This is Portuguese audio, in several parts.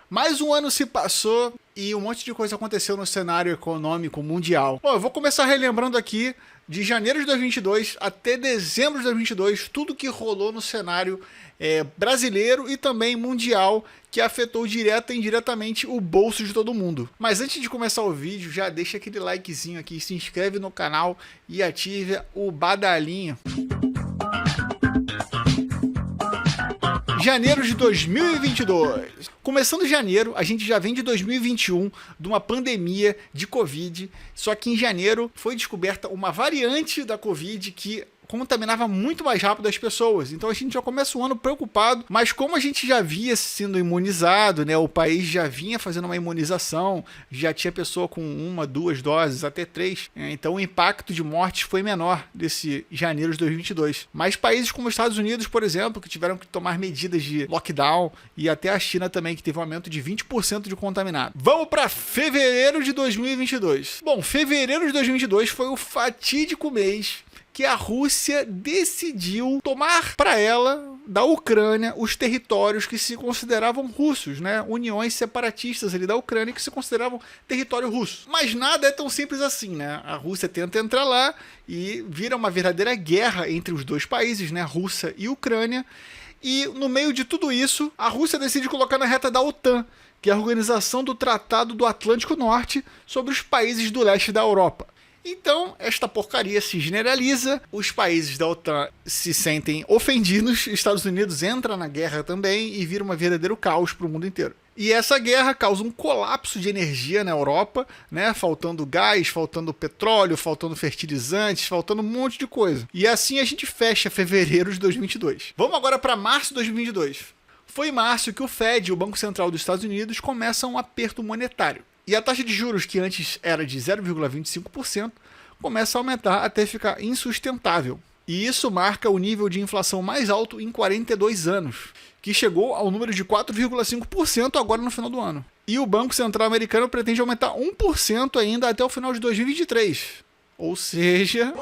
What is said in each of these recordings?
Mais um ano se passou e um monte de coisa aconteceu no cenário econômico mundial. Bom, eu vou começar relembrando aqui de janeiro de 2022 até dezembro de 2022, tudo que rolou no cenário brasileiro e também mundial, que afetou direta e indiretamente o bolso de todo mundo. Mas antes de começar o vídeo, já deixa aquele likezinho aqui, se inscreve no canal e ative o badalinho. Janeiro de 2022. Começando janeiro, a gente já vem de 2021, de uma pandemia de Covid, só que em janeiro foi descoberta uma variante da Covid que contaminava muito mais rápido as pessoas. Então a gente já começa o ano preocupado, mas como a gente já via sendo imunizado, né, o país já vinha fazendo uma imunização, já tinha pessoa com 1, 2 doses, até 3, então o impacto de mortes foi menor desse janeiro de 2022. Mas países como os Estados Unidos, por exemplo, que tiveram que tomar medidas de lockdown, e até a China também, que teve um aumento de 20% de contaminado. Vamos para fevereiro de 2022. Bom, fevereiro de 2022 foi o fatídico mês que a Rússia decidiu tomar para ela, da Ucrânia, os territórios que se consideravam russos, né? Uniões separatistas ali da Ucrânia que se consideravam território russo. Mas nada é tão simples assim, né? A Rússia tenta entrar lá e vira uma verdadeira guerra entre os dois países, né? Rússia e Ucrânia. E no meio de tudo isso, a Rússia decide colocar na reta da OTAN, que é a Organização do Tratado do Atlântico Norte sobre os países do leste da Europa. Então, esta porcaria se generaliza, os países da OTAN se sentem ofendidos, Estados Unidos entra na guerra também e vira um verdadeiro caos para o mundo inteiro. E essa guerra causa um colapso de energia na Europa, né? Faltando gás, faltando petróleo, faltando fertilizantes, faltando um monte de coisa. E assim a gente fecha fevereiro de 2022. Vamos agora para março de 2022. Foi em março que o Fed, o Banco Central dos Estados Unidos, começa um aperto monetário. E a taxa de juros, que antes era de 0,25%, começa a aumentar até ficar insustentável. E isso marca o nível de inflação mais alto em 42 anos, que chegou ao número de 4,5% agora no final do ano. E o Banco Central americano pretende aumentar 1% ainda até o final de 2023. Ou seja...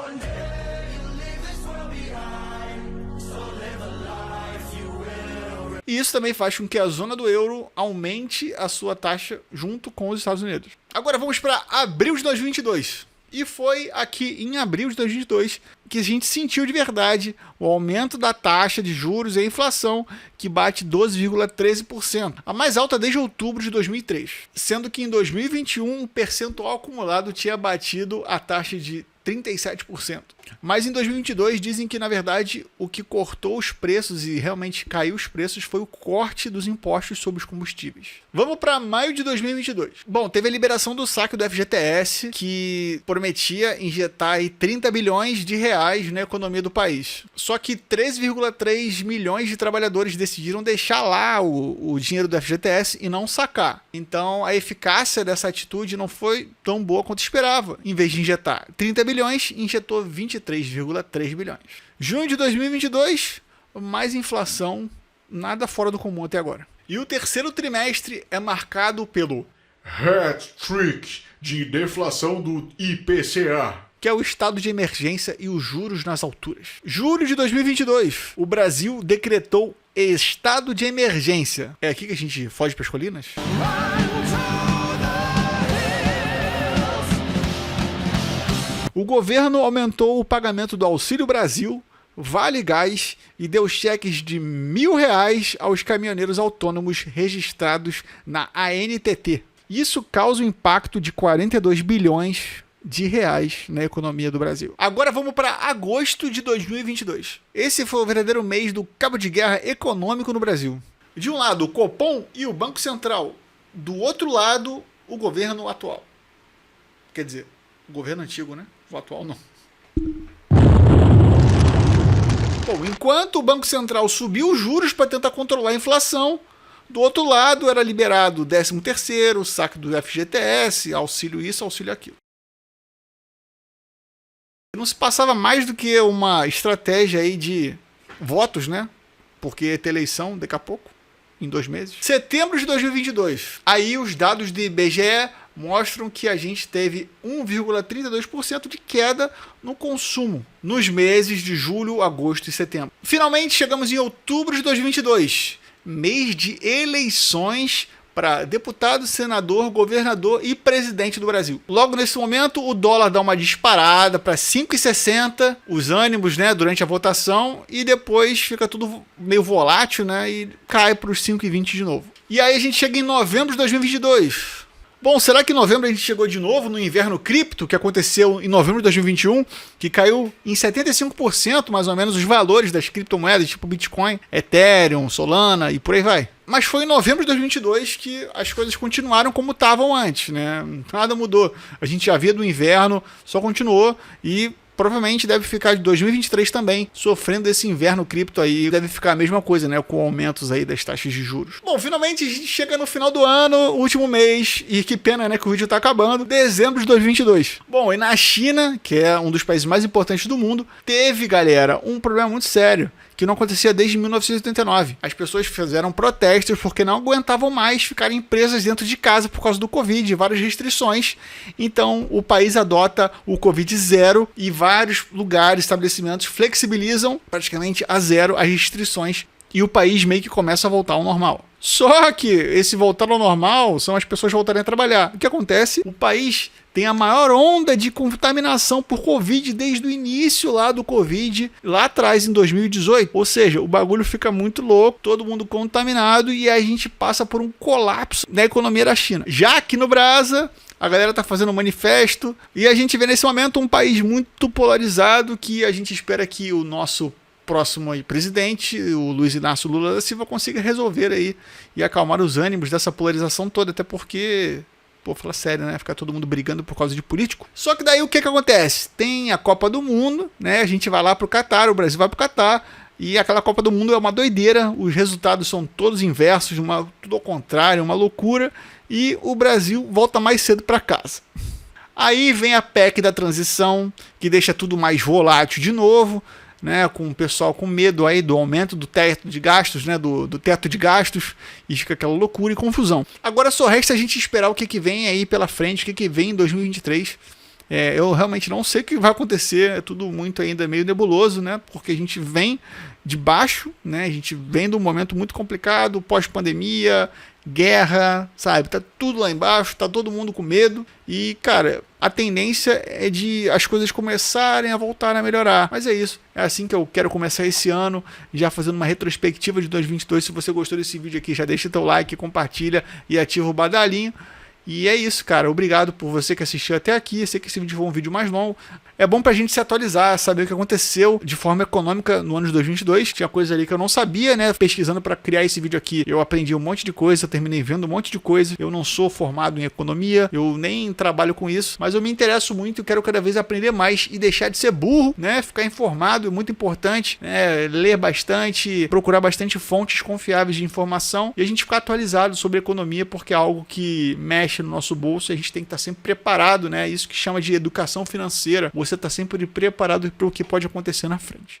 E isso também faz com que a zona do euro aumente a sua taxa junto com os Estados Unidos. Agora vamos para abril de 2022. E foi aqui em abril de 2022 que a gente sentiu de verdade o aumento da taxa de juros e a inflação, que bate 12,13%, a mais alta desde outubro de 2003. Sendo que em 2021 o percentual acumulado tinha batido a taxa de 37%. Mas em 2022 dizem que, na verdade, o que cortou os preços e realmente caiu os preços foi o corte dos impostos sobre os combustíveis. Vamos para maio de 2022. Bom, teve a liberação do saque do FGTS, que prometia injetar aí 30 bilhões de reais na economia do país. Só que 13,3 milhões de trabalhadores decidiram deixar lá o dinheiro do FGTS e não sacar. Então, a eficácia dessa atitude não foi tão boa quanto esperava. Em vez de injetar 30 bilhões, injetou 23,3 bilhões. Junho de 2022, mais inflação, nada fora do comum até agora. E o terceiro trimestre é marcado pelo hat-trick de deflação do IPCA, que é o estado de emergência e os juros nas alturas. Julho de 2022, o Brasil decretou estado de emergência. É aqui que a gente foge para as colinas? O governo aumentou o pagamento do Auxílio Brasil, Vale Gás e deu cheques de R$1.000 aos caminhoneiros autônomos registrados na ANTT. Isso causa um impacto de 42 bilhões de reais na economia do Brasil. Agora vamos para agosto de 2022. Esse foi o verdadeiro mês do cabo de guerra econômico no Brasil. De um lado, o Copom e o Banco Central. Do outro lado, o governo atual. Quer dizer, o governo antigo, né? O atual não. Bom, enquanto o Banco Central subiu os juros para tentar controlar a inflação, do outro lado era liberado o 13º, saque do FGTS, auxílio isso, auxílio aquilo. Não se passava mais do que uma estratégia aí de votos, né? Porque ia ter eleição daqui a pouco, em 2 meses. Setembro de 2022. Aí os dados do IBGE mostram que a gente teve 1,32% de queda no consumo nos meses de julho, agosto e setembro. Finalmente chegamos em outubro de 2022, mês de eleições para deputado, senador, governador e presidente do Brasil. Logo nesse momento, o dólar dá uma disparada para 5,60, os ânimos, né, durante a votação, e depois fica tudo meio volátil, né, e cai para os 5,20 de novo. E aí a gente chega em novembro de 2022. Bom, será que em novembro a gente chegou de novo no inverno cripto, que aconteceu em novembro de 2021, que caiu em 75% mais ou menos os valores das criptomoedas, tipo Bitcoin, Ethereum, Solana e por aí vai. Mas foi em novembro de 2022 que as coisas continuaram como estavam antes, né? Nada mudou. A gente já via do inverno, só continuou e provavelmente deve ficar de 2023 também, sofrendo esse inverno cripto aí. Deve ficar a mesma coisa, né? Com aumentos aí das taxas de juros. Bom, finalmente a gente chega no final do ano, último mês, e que pena, né? Que o vídeo tá acabando. Dezembro de 2022. Bom, e na China, que é um dos países mais importantes do mundo, teve, galera, um problema muito sério, que não acontecia desde 1989. As pessoas fizeram protestos porque não aguentavam mais ficarem presas dentro de casa por causa do Covid, várias restrições. Então, o país adota o Covid zero e vários lugares, estabelecimentos flexibilizam praticamente a zero as restrições e o país meio que começa a voltar ao normal. Só que esse voltar ao normal são as pessoas voltarem a trabalhar. O que acontece? O país tem a maior onda de contaminação por Covid desde o início lá do Covid, lá atrás, em 2018. Ou seja, o bagulho fica muito louco, todo mundo contaminado e a gente passa por um colapso na economia da China. Já aqui no Brasa, a galera tá fazendo um manifesto e a gente vê nesse momento um país muito polarizado que a gente espera que o nosso próximo aí, presidente, o Luiz Inácio Lula da Silva, consiga resolver aí e acalmar os ânimos dessa polarização toda, até porque, pô, fala sério, né? Ficar todo mundo brigando por causa de político. Só que daí o que acontece? Tem a Copa do Mundo, né? A gente vai lá pro Catar, o Brasil vai pro Catar, e aquela Copa do Mundo é uma doideira, os resultados são todos inversos, tudo ao contrário, uma loucura, e o Brasil volta mais cedo para casa. Aí vem a PEC da transição, que deixa tudo mais volátil de novo, né, com o pessoal com medo aí do aumento do teto de gastos, né, do teto de gastos, e fica aquela loucura e confusão. Agora só resta a gente esperar o que vem aí pela frente, o que vem em 2023. Eu realmente não sei o que vai acontecer, é tudo muito ainda meio nebuloso, né, porque a gente vem de baixo, né, a gente vem de um momento muito complicado, pós-pandemia, guerra, sabe, tá tudo lá embaixo, tá todo mundo com medo e, cara, a tendência é de as coisas começarem a voltar a melhorar, mas é isso, é assim que eu quero começar esse ano, já fazendo uma retrospectiva de 2022. Se você gostou desse vídeo aqui, já deixa teu like, compartilha e ativa o badalinho. E é isso, cara. Obrigado por você que assistiu até aqui. Eu sei que esse vídeo foi um vídeo mais longo. É bom pra gente se atualizar, saber o que aconteceu de forma econômica no ano de 2022. Tinha coisa ali que eu não sabia, né? Pesquisando pra criar esse vídeo aqui, eu aprendi um monte de coisa, terminei vendo um monte de coisa. Eu não sou formado em economia, eu nem trabalho com isso, mas eu me interesso muito e quero cada vez aprender mais e deixar de ser burro, né? Ficar informado é muito importante, né? Ler bastante, procurar bastante fontes confiáveis de informação e a gente ficar atualizado sobre economia, porque é algo que mexe no nosso bolso e a gente tem que estar sempre preparado, né? Isso que chama de educação financeira. Você está sempre preparado para o que pode acontecer na frente.